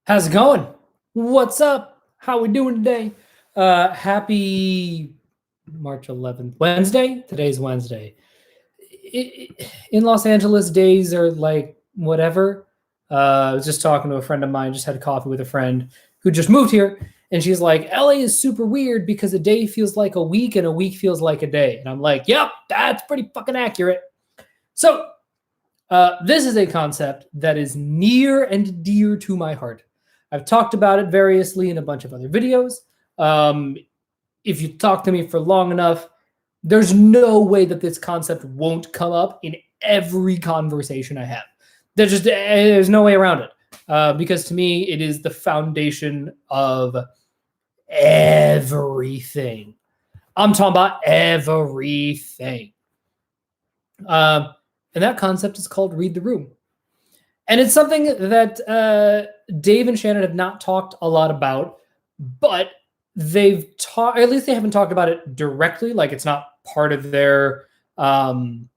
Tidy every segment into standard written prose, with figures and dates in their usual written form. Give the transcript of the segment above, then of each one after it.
How's it going? What's up? How we doing today? Happy March 11th. Wednesday? Today's Wednesday. In Los Angeles, days are like whatever. I was just talking to a friend of mine, just had coffee with a friend who just moved here, and she's like, LA is super weird because a day feels like a week and a week feels like a day. And I'm like, yep, that's pretty fucking accurate. So, this is a concept that is near and dear to my heart. I've talked about it variously in a bunch of other videos. Um, if you talk to me for long enough, there's no way that this concept won't come up in every conversation I have. There's no way around it because to me it is the foundation of everything. I'm talking about everything. And that concept is called read the room. And it's something that Dave and Shannon have not talked a lot about, but they've talked, at least they haven't talked about it directly. Like it's not part of their checklist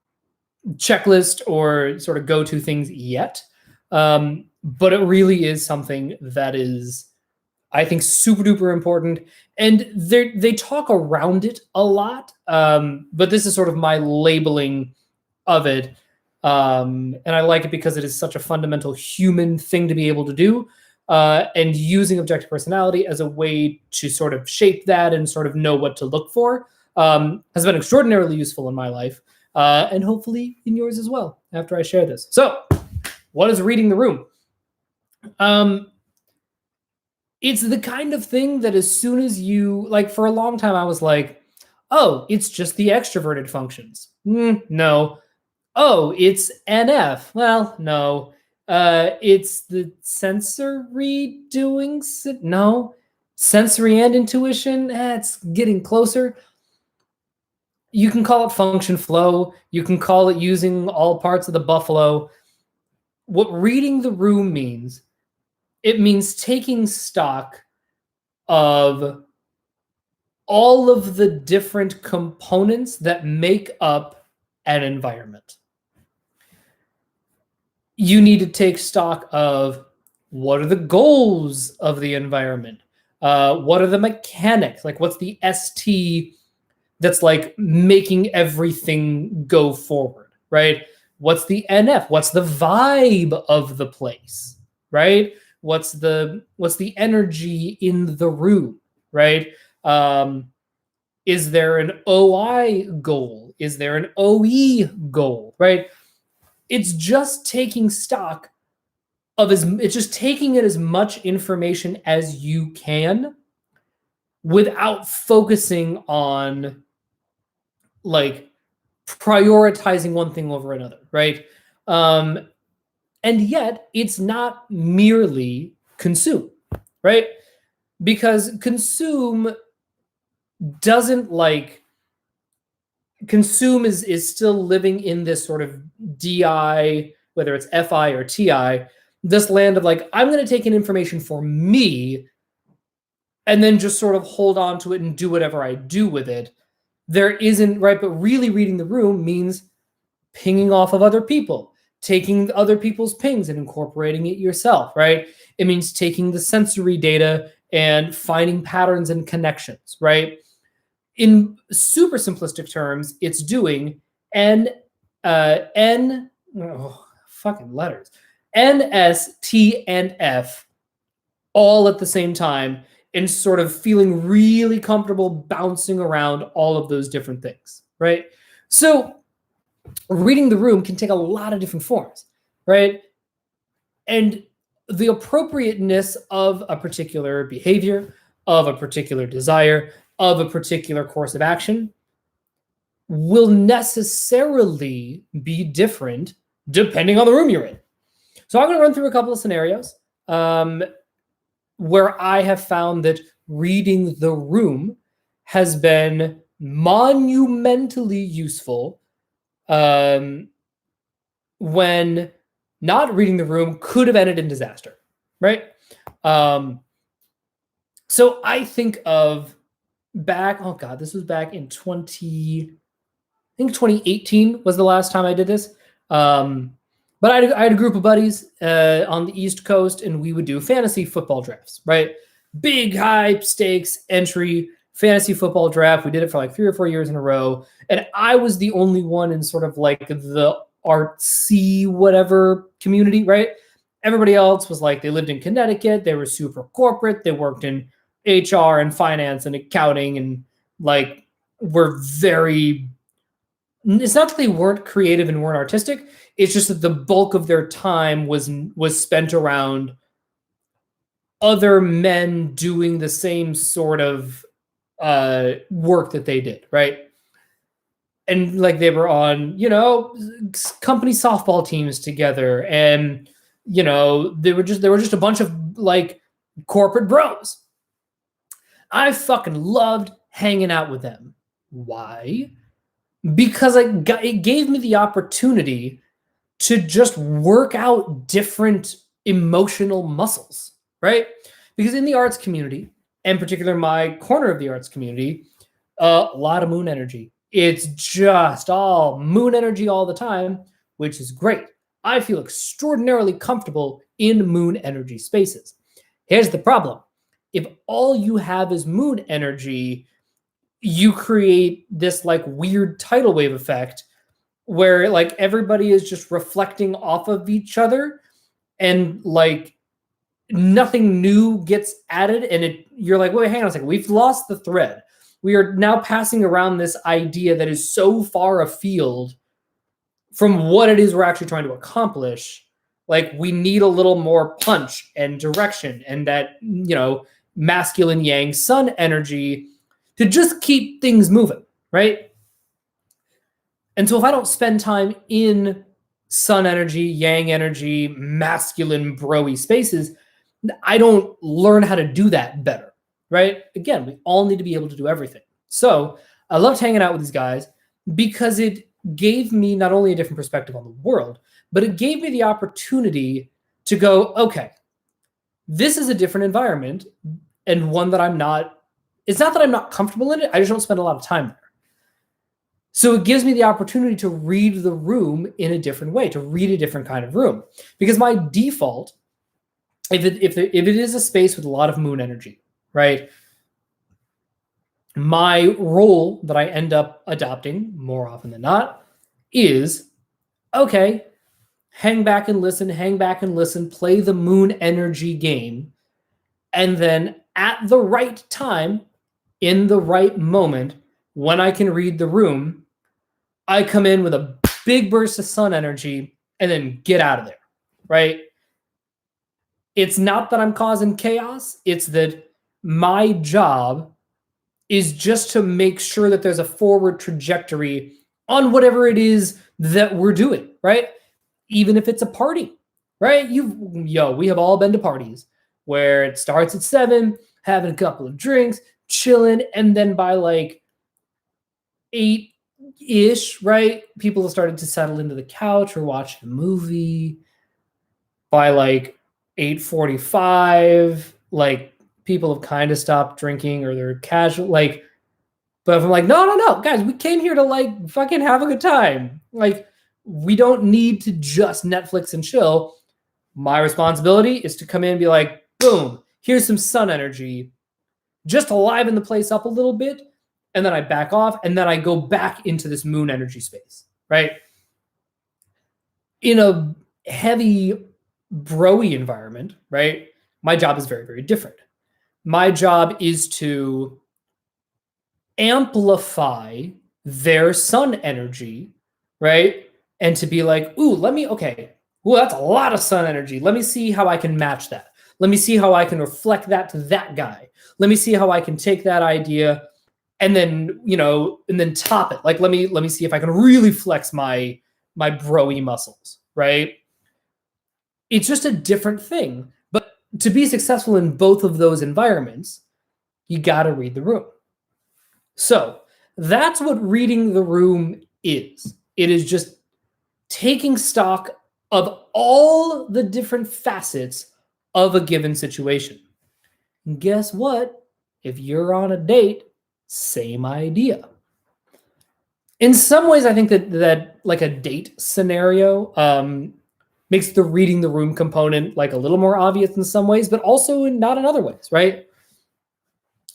or sort of go-to things yet. But it really is something that is, I think, super duper important. And they talk around it a lot. But this is sort of my labeling of it. And I like it because it is such a fundamental human thing to be able to do. And using objective personality as a way to sort of shape that and sort of know what to look for has been extraordinarily useful in my life. And hopefully in yours as well after I share this. So, what is reading the room? It's the kind of thing that as soon as you, like for a long time, I was like, oh, it's just the extroverted functions. No. Oh, it's NF. Well, no. It's the sensory doing. No. Sensory and intuition. It's getting closer. You can call it function flow. You can call it using all parts of the buffalo. What reading the room means, it means taking stock of all of the different components that make up an environment. You need to take stock of what are the goals of the environment? What are the mechanics? Like, what's the ST that's like making everything go forward, right? What's the NF? What's the vibe of the place, right? What's the energy in the room, right? Is there an OI goal? Is there an OE goal, right? It's just taking stock of it's just taking it as much information as you can without focusing on like prioritizing one thing over another, right? And yet it's not merely consume, right? Because consume doesn't like consume is still living in this sort of DI, whether it's FI or TI, this land of like, I'm going to take in information for me and then just sort of hold on to it and do whatever I do with it. There isn't, right? But really reading the room means pinging off of other people, taking other people's pings and incorporating it yourself, right? It means taking the sensory data and finding patterns and connections, right? In super simplistic terms, it's doing fucking letters, N, S, T, and F all at the same time and sort of feeling really comfortable bouncing around all of those different things, right? So reading the room can take a lot of different forms, right? And the appropriateness of a particular behavior, of a particular desire, of a particular course of action will necessarily be different depending on the room you're in. So I'm going to run through a couple of scenarios where I have found that reading the room has been monumentally useful when not reading the room could have ended in disaster, right? So I think of back, oh God, this was back in 2018 was the last time I did this. But I had a group of buddies on the East Coast, and we would do fantasy football drafts, right? Big, high stakes entry fantasy football draft. We did it for like 3 or 4 years in a row. And I was the only one in sort of like the artsy whatever community, right? Everybody else was like, they lived in Connecticut. They were super corporate. They worked in HR and finance and accounting and like were very, it's not that they weren't creative and weren't artistic. It's just that the bulk of their time was spent around other men doing the same sort of work that they did, right? And like they were on, company softball teams together, and they were just a bunch of like corporate bros. I fucking loved hanging out with them. Why? Because it gave me the opportunity to just work out different emotional muscles, right? Because in the arts community, in particular my corner of the arts community, a lot of moon energy. It's just all moon energy all the time, which is great. I feel extraordinarily comfortable in moon energy spaces. Here's the problem. If all you have is moon energy, you create this like weird tidal wave effect where like everybody is just reflecting off of each other, and like nothing new gets added, and you're like, wait, hang on a second, we've lost the thread. We are now passing around this idea that is so far afield from what it is we're actually trying to accomplish. Like we need a little more punch and direction and that, masculine yang sun energy to just keep things moving, right? And so if I don't spend time in sun energy, yang energy, masculine bro-y spaces, I don't learn how to do that better, right? Again, we all need to be able to do everything. So I loved hanging out with these guys because it gave me not only a different perspective on the world, but it gave me the opportunity to go, okay, this is a different environment and one that it's not that I'm not comfortable in it, I just don't spend a lot of time there. So it gives me the opportunity to read the room in a different way, to read a different kind of room. Because my default, if it is a space with a lot of moon energy, right? My role that I end up adopting more often than not is, okay, hang back and listen, play the moon energy game. And then at the right time, in the right moment, when I can read the room, I come in with a big burst of sun energy and then get out of there, right? It's not that I'm causing chaos. It's that my job is just to make sure that there's a forward trajectory on whatever it is that we're doing, right? Even if it's a party, right? We have all been to parties where it starts at 7, having a couple of drinks, chilling, and then by like 8-ish, right? People have started to settle into the couch or watch a movie. By like 8:45, like people have kind of stopped drinking or they're casual, like, but if I'm like, no, guys, we came here to like fucking have a good time. Like, we don't need to just Netflix and chill. My responsibility is to come in and be like, boom, here's some sun energy, just to liven the place up a little bit. And then I back off and then I go back into this moon energy space, right? In a heavy bro-y environment, right? My job is very, very different. My job is to amplify their sun energy, right? And to be like, ooh, that's a lot of sun energy. Let me see how I can match that. Let me see how I can reflect that to that guy. Let me see how I can take that idea and then, and then top it. Like, let me see if I can really flex my bro-y muscles, right? It's just a different thing. But to be successful in both of those environments, you got to read the room. So that's what reading the room is. It is just taking stock of all the different facets of a given situation. And guess what? If you're on a date, same idea. In some ways, I think that like a date scenario, makes the reading the room component like a little more obvious in some ways, but also not in other ways, right?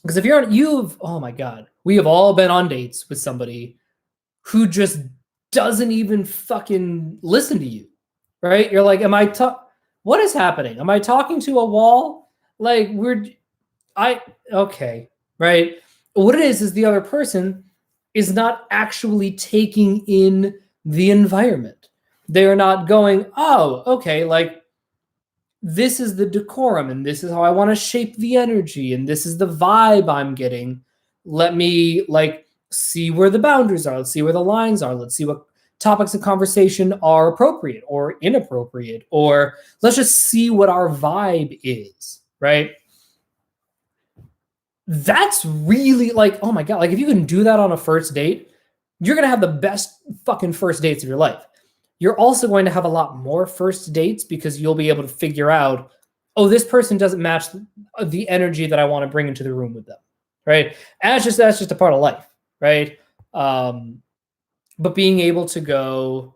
Because if oh my God, we have all been on dates with somebody who just doesn't even fucking listen to you, right? You're like, what is happening? Am I talking to a wall? Like okay, right? What it is the other person is not actually taking in the environment. They're not going, oh, okay, like this is the decorum and this is how I want to shape the energy and this is the vibe I'm getting. Let me like see where the boundaries are. Let's see where the lines are. Let's see what topics of conversation are appropriate or inappropriate, or let's just see what our vibe is, right? That's really like, oh my God, like if you can do that on a first date, you're going to have the best fucking first dates of your life. You're also going to have a lot more first dates because you'll be able to figure out, oh, this person doesn't match the energy that I want to bring into the room with them, right? And that's just a part of life, right? But being able to go,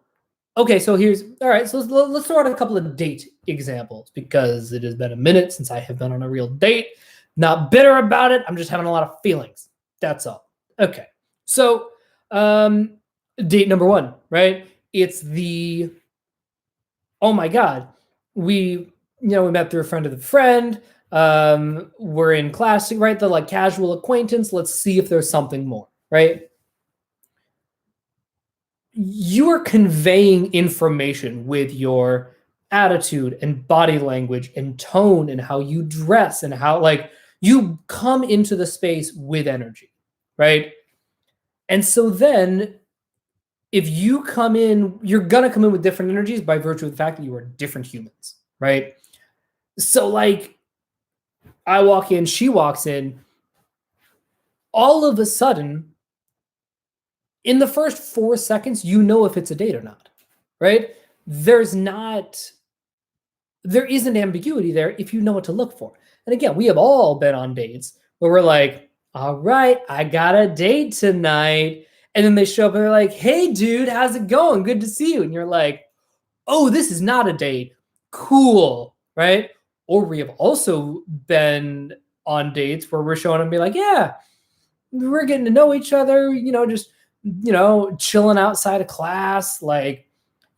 okay, so all right, so let's throw out a couple of date examples because it has been a minute since I have been on a real date. Not bitter about it. I'm just having a lot of feelings. That's all. Okay. So, date number one, right? It's oh my God, we met through a friend of the friend. We're in class, right? The like casual acquaintance. Let's see if there's something more, right? You are conveying information with your attitude and body language and tone and how you dress and how like you come into the space with energy, right? And so then if you come in, you're going to come in with different energies by virtue of the fact that you are different humans, right? So like I walk in, she walks in, all of a sudden, in the first 4 seconds, you know if it's a date or not, right? There isn't ambiguity there if you know what to look for. And again, we have all been on dates where we're like, all right, I got a date tonight. And then they show up and they're like, hey, dude, how's it going? Good to see you. And you're like, oh, this is not a date. Cool, right? Or we have also been on dates where we're showing up and be like, yeah, we're getting to know each other, just, chilling outside of class, like,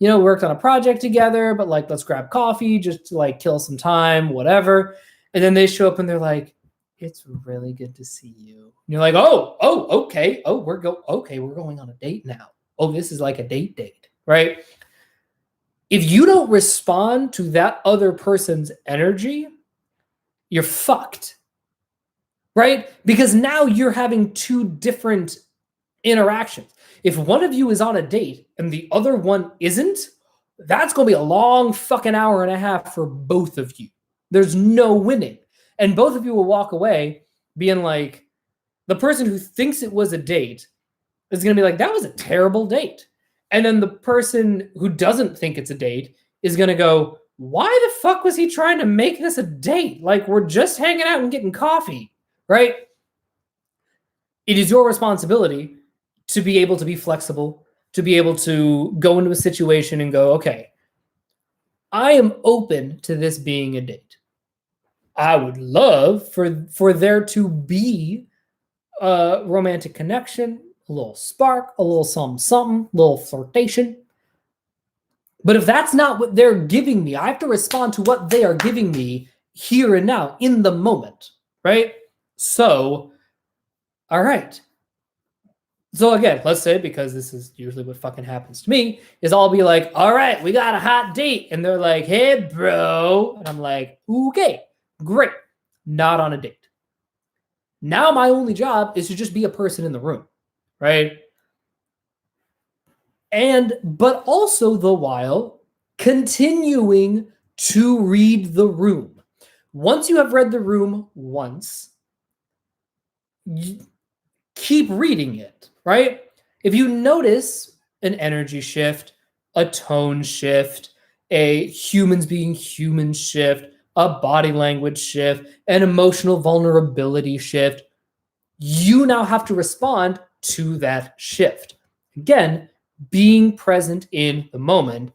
worked on a project together, but like, let's grab coffee just to like kill some time, whatever. And then they show up and they're like, it's really good to see you. And you're like, oh, okay. Oh, we're going on a date now. Oh, this is like a date, right? If you don't respond to that other person's energy, you're fucked, right? Because now you're having two different interactions. If one of you is on a date and the other one isn't, that's going to be a long fucking hour and a half for both of you. There's no winning. And both of you will walk away being like, the person who thinks it was a date is going to be like, that was a terrible date. And then the person who doesn't think it's a date is going to go, why the fuck was he trying to make this a date? Like, we're just hanging out and getting coffee, right? It is your responsibility to be able to be flexible, to be able to go into a situation and go, okay, I am open to this being a date. I would love for there to be a romantic connection, a little spark, a little something, a little flirtation. But if that's not what they're giving me, I have to respond to what they are giving me here and now in the moment, right? So, all right. So again, let's say, because this is usually what fucking happens to me, is I'll be like, all right, we got a hot date. And they're like, hey, bro. And I'm like, okay, great. Not on a date. Now my only job is to just be a person in the room, right? But also the while continuing to read the room. Once you have read the room once, keep reading it, right? If you notice an energy shift, a tone shift, a humans being human shift, a body language shift, an emotional vulnerability shift, you now have to respond to that shift. Again, being present in the moment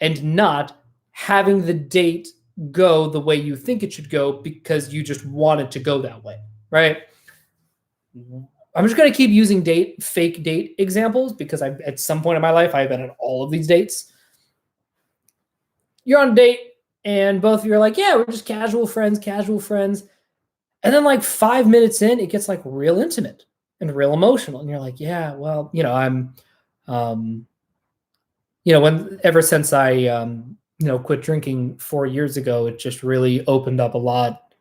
and not having the date go the way you think it should go because you just want it to go that way, right? I'm just going to keep using fake date examples because at some point in my life, I've been on all of these dates. You're on a date and both of you are like, yeah, we're just casual friends. And then like 5 minutes in, it gets like real intimate and real emotional. And you're like, yeah, well, I'm, ever since I, quit drinking 4 years ago, it just really opened up a lot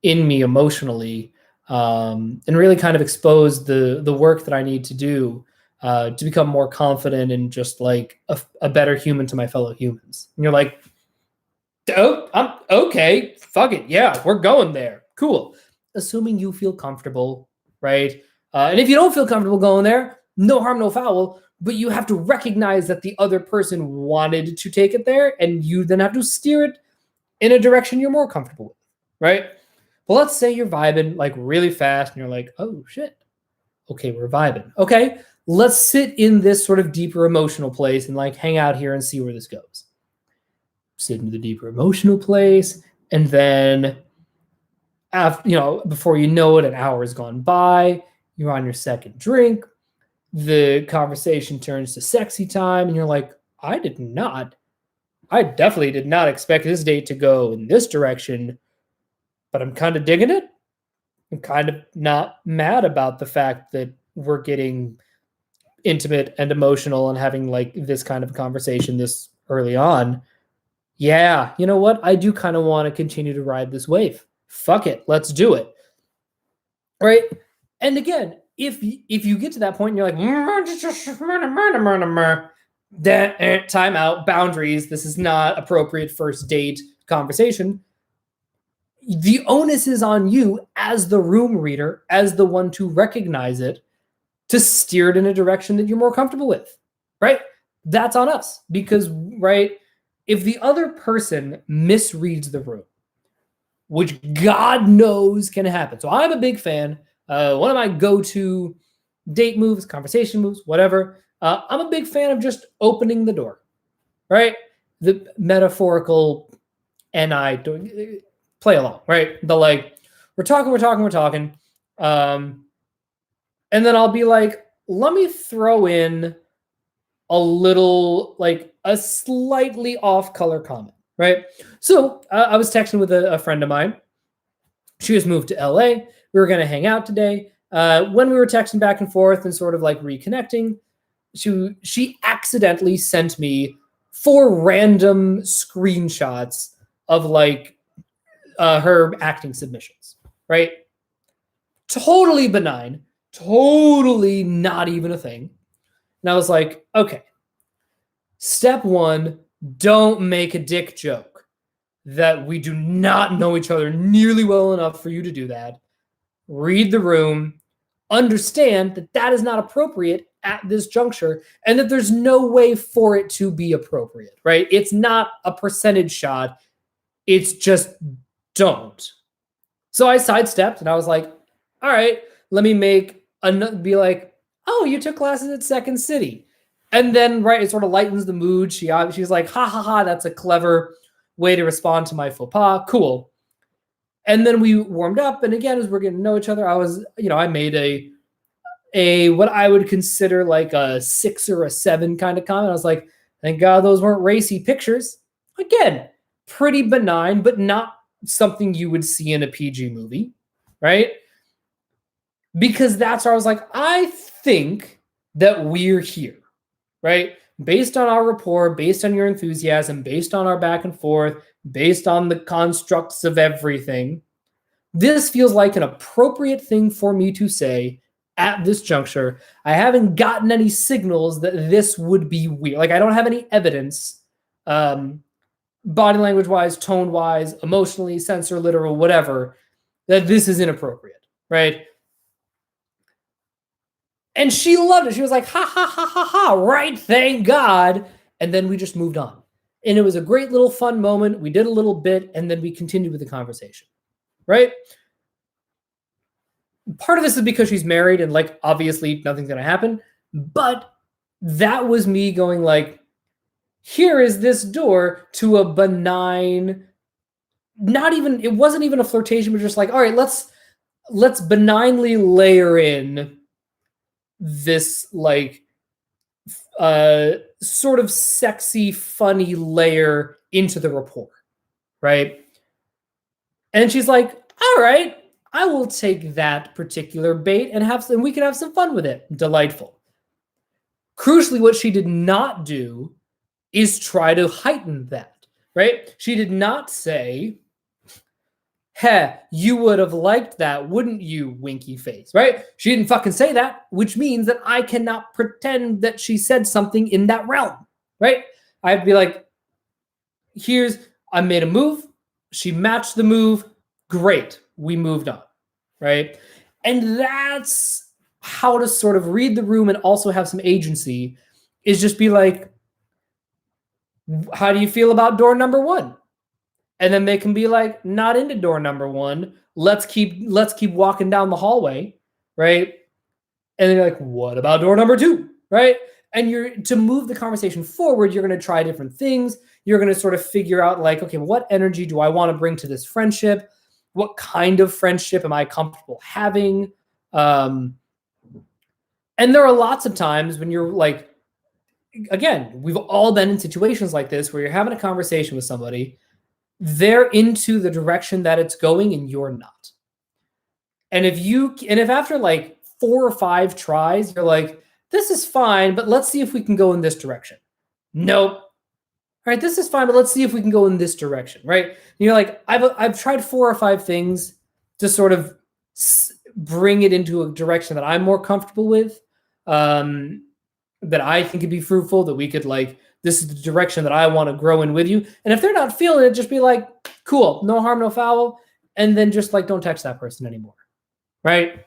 in me emotionally, and really kind of exposed the work that I need to do to become more confident and just like a better human to my fellow humans. And you're like, oh, I'm okay. Fuck it. Yeah, we're going there. Cool. Assuming you feel comfortable, right? And if you don't feel comfortable going there, no harm, no foul. But you have to recognize that the other person wanted to take it there, and you then have to steer it in a direction you're more comfortable with, right? Well, let's say you're vibing like really fast, and you're like, oh shit. Okay, we're vibing. Okay, let's sit in this sort of deeper emotional place and like hang out here and see where this goes. Sit into the deeper emotional place, and then after, before you know it, an hour has gone by. You're on your second drink. The conversation turns to sexy time, and you're like, I definitely did not expect this date to go in this direction, but I'm kind of digging it. I'm kind of not mad about the fact that we're getting intimate and emotional and having like this kind of conversation this early on. Yeah, you know what? I do kind of want to continue to ride this wave. Fuck it, let's do it. Right? And again, if you get to that point and you're like, time out, boundaries, this is not appropriate first date conversation. The onus is on you as the room reader, as the one to recognize it, to steer it in a direction that you're more comfortable with, right? That's on us because, right, if the other person misreads the room, which God knows can happen. So I'm a big fan. One of my go-to date moves, conversation moves, whatever. I'm a big fan of just opening the door, right? The metaphorical NI doing play along, right? The like, we're talking. And then I'll be like, let me throw in a little, like a slightly off color comment, right? So I was texting with a friend of mine. She has moved to LA. We were going to hang out today. When we were texting back and forth and sort of like reconnecting, she accidentally sent me 4 random screenshots of like her acting submissions, right? Totally benign, totally not even a thing. And I was like, okay, step 1, don't make a dick joke. That we do not know each other nearly well enough for you to do that. Read the room, understand that that is not appropriate at this juncture, and that there's no way for it to be appropriate, right? It's not a percentage shot. It's just don't. So I sidestepped and I was like, all right, let me be like, oh, you took classes at Second City. And then, right, it sort of lightens the mood. She's like, ha, ha, ha, that's a clever way to respond to my faux pas. Cool. And then we warmed up. And again, as we're getting to know each other, I made a what I would consider like a 6 or a 7 kind of comment. I was like, thank God those weren't racy pictures. Again, pretty benign, but not something you would see in a PG movie, right? Because that's where I was like, I think that we're here, right? Based on our rapport, based on your enthusiasm, based on our back and forth, based on the constructs of everything, this feels like an appropriate thing for me to say at this juncture. I haven't gotten any signals that this would be weird. Like, I don't have any evidence, body language wise, tone wise, emotionally, sensor, literal, whatever, that this is inappropriate, right? And she loved it. She was like, ha, ha, ha, ha, ha, right? Thank God. And then we just moved on. And it was a great little fun moment. We did a little bit, and then we continued with the conversation, right? Part of this is because she's married and, like, obviously nothing's going to happen. But that was me going like, Here is this door to a benign, it wasn't even a flirtation, but just like, all right, let's benignly layer in this like sort of sexy, funny layer into the rapport, right? And she's like, all right, I will take that particular bait and we can have some fun with it. Delightful. Crucially, what she did not do is try to heighten that, right? She did not say, heh, you would have liked that, wouldn't you, winky face, right? She didn't fucking say that, which means that I cannot pretend that she said something in that realm, right? I'd be like, I made a move, she matched the move, great, we moved on, right? And that's how to sort of read the room and also have some agency, is just be like, how do you feel about door number 1? And then they can be like, not into door number 1. Let's keep walking down the hallway, right? And then you're like, what about door number 2, right? And to move the conversation forward, you're going to try different things. You're going to sort of figure out like, okay, what energy do I want to bring to this friendship? What kind of friendship am I comfortable having? And there are lots of times when you're like, again, we've all been in situations like this where you're having a conversation with somebody, they're into the direction that it's going and you're not. And if after like 4 or 5 tries, you're like, this is fine, but let's see if we can go in this direction. Nope. All right, this is fine, but let's see if we can go in this direction, right? And you're like, I've tried 4 or 5 things to sort of bring it into a direction that I'm more comfortable with, that I think could be fruitful, that we could like, this is the direction that I want to grow in with you. And if they're not feeling it, just be like, cool, no harm, no foul. And then just like, don't text that person anymore, right?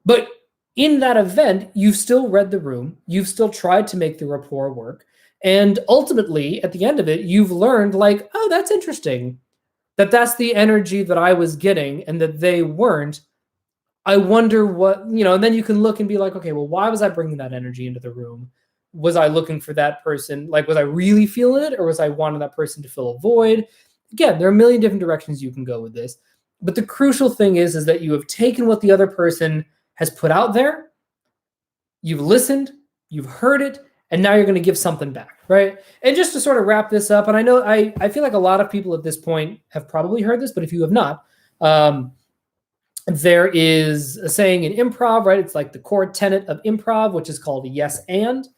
But in that event, you've still read the room. You've still tried to make the rapport work. And ultimately, at the end of it, you've learned like, oh, that's interesting. That's the energy that I was getting and that they weren't. I wonder what, and then you can look and be like, okay, well, why was I bringing that energy into the room? Was I looking for that person? Like, was I really feeling it, or was I wanting that person to fill a void? Again, there are a million different directions you can go with this. But the crucial thing is that you have taken what the other person has put out there, you've listened, you've heard it, and now you're going to give something back, right? And just to sort of wrap this up, and I know I feel like a lot of people at this point have probably heard this, but if you have not, there is a saying in improv, right? It's like the core tenet of improv, which is called yes and,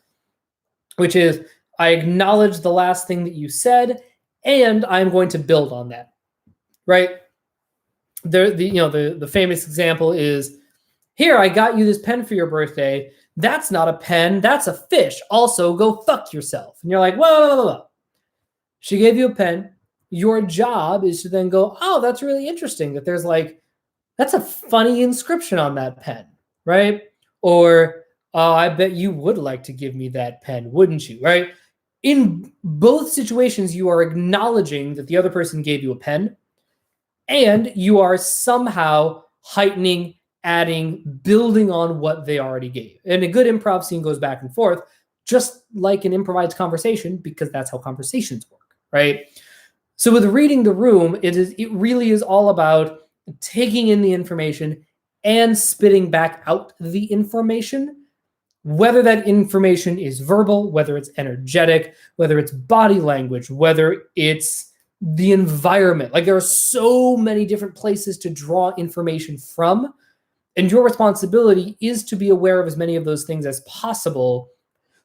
which is I acknowledge the last thing that you said, and I'm going to build on that, right? The famous example is, here, I got you this pen for your birthday. That's not a pen, that's a fish. Also, go fuck yourself. And you're like, whoa. She gave you a pen. Your job is to then go, oh, that's really interesting that there's like, that's a funny inscription on that pen, right? Or, oh, I bet you would like to give me that pen, wouldn't you, right? In both situations, you are acknowledging that the other person gave you a pen, and you are somehow heightening, adding, building on what they already gave. And a good improv scene goes back and forth, just like an improvised conversation, because that's how conversations work, right? So with reading the room, it really is all about taking in the information and spitting back out the information, whether that information is verbal, whether it's energetic, whether it's body language, whether it's the environment. Like there are so many different places to draw information from, and your responsibility is to be aware of as many of those things as possible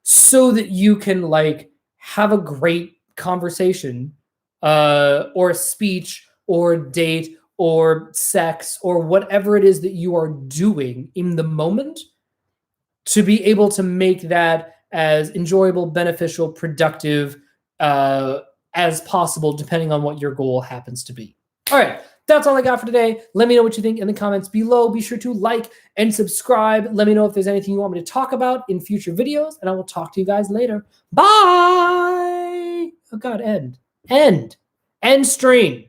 so that you can like have a great conversation or a speech or date or sex or whatever it is that you are doing in the moment, to be able to make that as enjoyable, beneficial, productive as possible, depending on what your goal happens to be. All right, that's all I got for today. Let me know what you think in the comments below. Be sure to like and subscribe. Let me know if there's anything you want me to talk about in future videos, and I will talk to you guys later. Bye! Oh God, end stream.